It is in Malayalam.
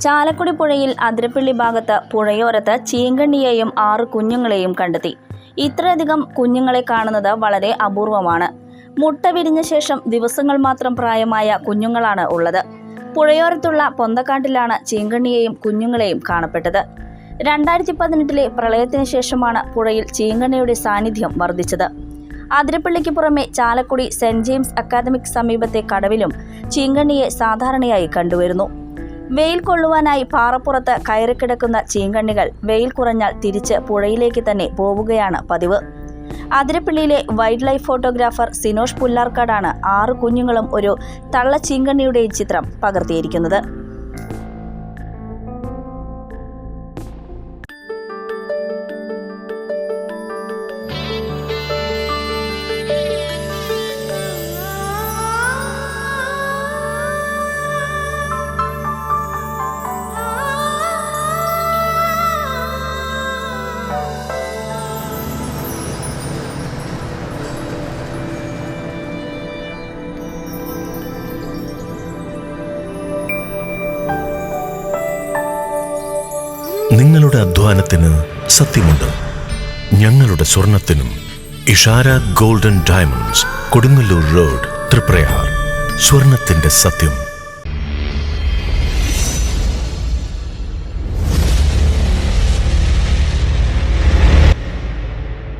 ചാലക്കുടി പുഴയിൽ അതിരപ്പള്ളി ഭാഗത്ത് പുഴയോരത്ത് ചീങ്കണ്ണിയെയും 6 കുഞ്ഞുങ്ങളെയും കണ്ടെത്തി. ഇത്രയധികം കുഞ്ഞുങ്ങളെ കാണുന്നത് വളരെ അപൂർവമാണ്. മുട്ട വിരിഞ്ഞ ശേഷം ദിവസങ്ങൾ മാത്രം പ്രായമായ കുഞ്ഞുങ്ങളാണ് ഉള്ളത്. പുഴയോരത്തുള്ള പൊന്തക്കാട്ടിലാണ് ചീങ്കണ്ണിയെയും കുഞ്ഞുങ്ങളെയും കാണപ്പെട്ടത്. 2018 പ്രളയത്തിന് ശേഷമാണ് പുഴയിൽ ചീങ്കണ്ണിയുടെ സാന്നിധ്യം വർദ്ധിച്ചത്. അതിരപ്പള്ളിക്ക് പുറമെ ചാലക്കുടി സെന്റ് ജെയിംസ് അക്കാദമിക് സമീപത്തെ കടവിലും ചീങ്കണ്ണിയെ സാധാരണയായി കണ്ടുവരുന്നു. വെയിൽ കൊള്ളുവാനായി പാറപ്പുറത്ത് കയറിക്കിടക്കുന്ന ചീങ്കണ്ണികൾ വെയിൽ കുറഞ്ഞാൽ തിരിച്ച് പുഴയിലേക്ക് തന്നെ പോവുകയാണ് പതിവ്. അതിരപ്പള്ളിയിലെ വൈൽഡ് ലൈഫ് ഫോട്ടോഗ്രാഫർ സിനോഷ് പുല്ലാർക്കാടാണ് 6 കുഞ്ഞുങ്ങളും ഒരു തള്ള ചീങ്കണ്ണിയുടെയും ചിത്രം പകർത്തിയിരിക്കുന്നത്. നിങ്ങളുടെ അധ്വാനത്തിന് സത്യമുണ്ട്. ഞങ്ങളുടെ സ്വർണത്തിനും. Ishara golden diamonds, Kodungallur road, Thriprayar. സ്വർണത്തിന്റെ സത്യം.